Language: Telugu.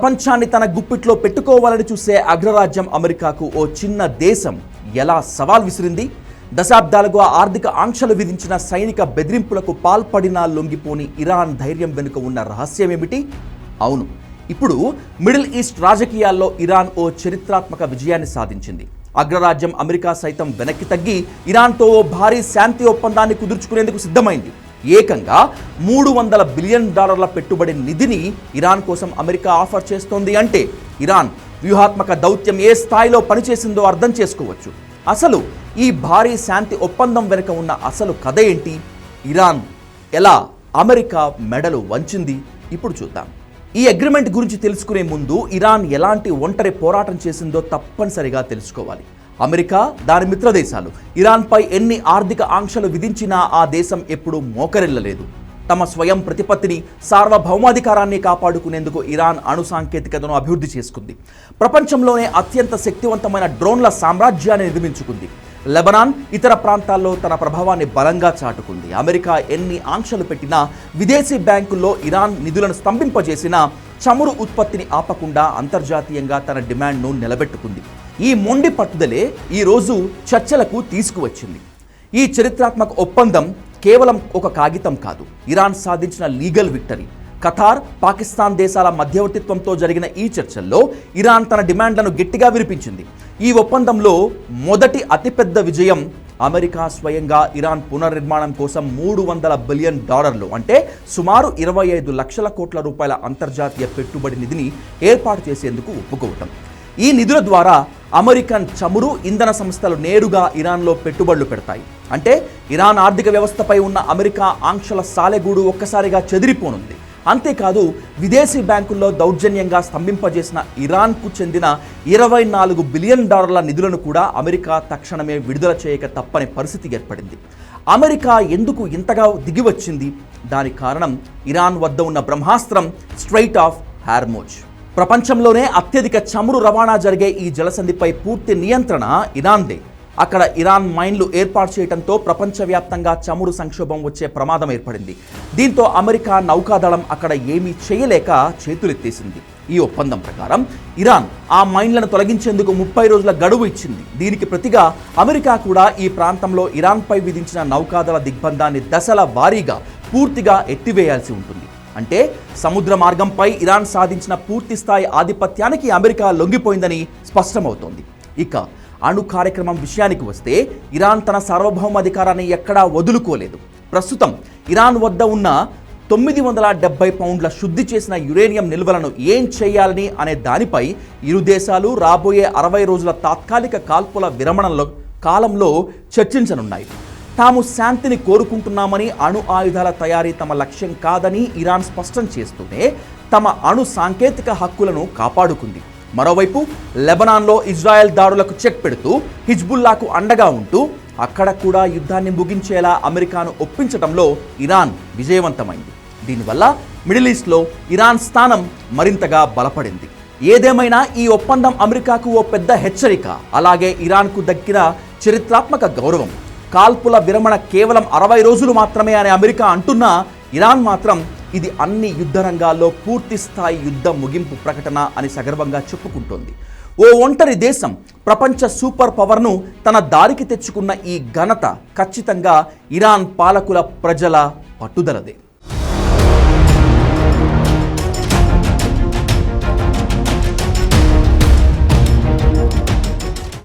ప్రపంచాన్ని తన గుప్పిట్లో పెట్టుకోవాలని చూసే అగ్రరాజ్యం అమెరికాకు ఓ చిన్న దేశం ఎలా సవాల్ విసిరింది? దశాబ్దాలుగా ఆర్థిక ఆంక్షలు విధించిన సైనిక బెదిరింపులకు పాల్పడినా లొంగిపోని ఇరాన్ ధైర్యం వెనుక ఉన్న రహస్యం ఏమిటి? అవును, ఇప్పుడు మిడిల్ ఈస్ట్ రాజకీయాల్లో ఇరాన్ ఓ చరిత్రాత్మక విజయాన్ని సాధించింది. అగ్రరాజ్యం అమెరికా సైతం వెనక్కి తగ్గి ఇరాన్తో ఓ భారీ శాంతి ఒప్పందాన్ని కుదుర్చుకునేందుకు సిద్ధమైంది. ఏకంగా $300 బిలియన్ పెట్టుబడి నిధిని ఇరాన్ కోసం అమెరికా ఆఫర్ చేస్తోంది. అంటే ఇరాన్ వ్యూహాత్మక దౌత్యం ఏ స్థాయిలో పనిచేసిందో అర్థం చేసుకోవచ్చు. అసలు ఈ భారీ శాంతి ఒప్పందం వెనుక ఉన్న అసలు కథ ఏంటి? ఇరాన్ ఎలా అమెరికా మెడలు వంచింది? ఇప్పుడు చూద్దాం. ఈ అగ్రిమెంట్ గురించి తెలుసుకునే ముందు ఇరాన్ ఎలాంటి ఒంటరి పోరాటం చేసిందో తప్పనిసరిగా తెలుసుకోవాలి. అమెరికా, దాని మిత్ర దేశాలు ఇరాన్పై ఎన్ని ఆర్థిక ఆంక్షలు విధించినా ఆ దేశం ఎప్పుడూ మోకరిల్లలేదు. తమ స్వయం ప్రతిపత్తిని, సార్వభౌమాధికారాన్ని కాపాడుకునేందుకు ఇరాన్ అణు సాంకేతికతను అభివృద్ధి చేసుకుంది. ప్రపంచంలోనే అత్యంత శక్తివంతమైన డ్రోన్ల సామ్రాజ్యాన్ని నిర్మించుకుంది. లెబనాన్, ఇతర ప్రాంతాల్లో తన ప్రభావాన్ని బలంగా చాటుకుంది. అమెరికా ఎన్ని ఆంక్షలు పెట్టినా, విదేశీ బ్యాంకుల్లో ఇరాన్ నిధులను స్తంభింపజేసినా, చమురు ఉత్పత్తిని ఆపకుండా అంతర్జాతీయంగా తన డిమాండ్ను నిలబెట్టుకుంది. ఈ మొండి పట్టుదలే ఈరోజు చర్చలకు తీసుకువచ్చింది. ఈ చరిత్రాత్మక ఒప్పందం కేవలం ఒక కాగితం కాదు, ఇరాన్ సాధించిన లీగల్ విక్టరీ. ఖతార్, పాకిస్తాన్ దేశాల మధ్యవర్తిత్వంతో జరిగిన ఈ చర్చల్లో ఇరాన్ తన డిమాండ్లను గట్టిగా వినిపించింది. ఈ ఒప్పందంలో మొదటి అతిపెద్ద విజయం అమెరికా స్వయంగా ఇరాన్ పునర్నిర్మాణం కోసం $300 బిలియన్ అంటే సుమారు 25 లక్షల కోట్ల రూపాయల అంతర్జాతీయ పెట్టుబడి నిధిని ఏర్పాటు చేసేందుకు ఒప్పుకోవటం. ఈ నిధుల ద్వారా అమెరికన్ చమురు, ఇంధన సంస్థలు నేరుగా ఇరాన్లో పెట్టుబడులు పెడతాయి. అంటే ఇరాన్ ఆర్థిక వ్యవస్థపై ఉన్న అమెరికా ఆంక్షల సాలెగూడు ఒక్కసారిగా చెదిరిపోనుంది. అంతేకాదు, విదేశీ బ్యాంకుల్లో దౌర్జన్యంగా స్తంభింపజేసిన ఇరాన్కు చెందిన $24 బిలియన్ నిధులను కూడా అమెరికా తక్షణమే విడుదల చేయక తప్పని పరిస్థితి ఏర్పడింది. అమెరికా ఎందుకు ఇంతగా దిగివచ్చింది? దానికి కారణం ఇరాన్ వద్ద ఉన్న బ్రహ్మాస్త్రం స్ట్రైట్ ఆఫ్ హార్మోజ్. ప్రపంచంలోనే అత్యధిక చమురు రవాణా జరిగే ఈ జలసంధిపై పూర్తి నియంత్రణ ఇరాన్దే. అక్కడ ఇరాన్ మైన్లు ఏర్పాటు చేయడంతో ప్రపంచవ్యాప్తంగా చమురు సంక్షోభం వచ్చే ప్రమాదం ఏర్పడింది. దీంతో అమెరికా నౌకాదళం అక్కడ ఏమీ చేయలేక చేతులెత్తేసింది. ఈ ఒప్పందం ప్రకారం ఇరాన్ ఆ మైన్లను తొలగించేందుకు 30 రోజుల గడువు ఇచ్చింది. దీనికి ప్రతిగా అమెరికా కూడా ఈ ప్రాంతంలో ఇరాన్పై విధించిన నౌకాదళ దిగ్బంధాన్ని దశల వారీగా పూర్తిగా ఎత్తివేయాల్సి ఉంటుంది. అంటే సముద్ర మార్గంపై ఇరాన్ సాధించిన పూర్తి స్థాయి ఆధిపత్యానికి అమెరికా లొంగిపోయిందని స్పష్టమవుతోంది. ఇక అణు కార్యక్రమం విషయానికి వస్తే ఇరాన్ తన సార్వభౌమాధికారాన్ని ఎక్కడా వదులుకోలేదు. ప్రస్తుతం ఇరాన్ వద్ద ఉన్న 970 పౌండ్ల శుద్ధి చేసిన యురేనియం నిల్వలను ఏం చేయాలని అనే దానిపై ఇరు దేశాలు రాబోయే 60 రోజుల తాత్కాలిక కాల్పుల విరమణలో కాలంలో చర్చించనున్నాయి. తాము శాంతిని కోరుకుంటున్నామని, అణు ఆయుధాల తయారీ తమ లక్ష్యం కాదని ఇరాన్ స్పష్టం చేస్తూనే తమ అణు సాంకేతిక హక్కులను కాపాడుకుంది. మరోవైపు లెబనాన్లో ఇజ్రాయెల్ దాడులకు చెక్ పెడుతూ హిజ్బుల్లాకు అండగా ఉంటూ అక్కడ కూడా యుద్ధాన్ని ముగించేలా అమెరికాను ఒప్పించడంలో ఇరాన్ విజయవంతమైంది. దీనివల్ల మిడిల్ ఈస్ట్లో ఇరాన్ స్థానం మరింతగా బలపడింది. ఏదేమైనా ఈ ఒప్పందం అమెరికాకు ఓ పెద్ద హెచ్చరిక, అలాగే ఇరాన్కు దక్కిన చరిత్రాత్మక గౌరవం. కాల్పుల విరమణ కేవలం 60 రోజులు మాత్రమే అని అమెరికా అంటున్నా, ఇరాన్ మాత్రం ఇది అన్ని యుద్ధ రంగాల్లో పూర్తి స్థాయి యుద్ధ ముగింపు ప్రకటన అని సగర్వంగా చెప్పుకుంటోంది. ఓ ఒంటరి దేశం ప్రపంచ సూపర్ పవర్ను తన దారికి తెచ్చుకున్న ఈ ఘనత ఖచ్చితంగా ఇరాన్ పాలకుల, ప్రజల పట్టుదలదే.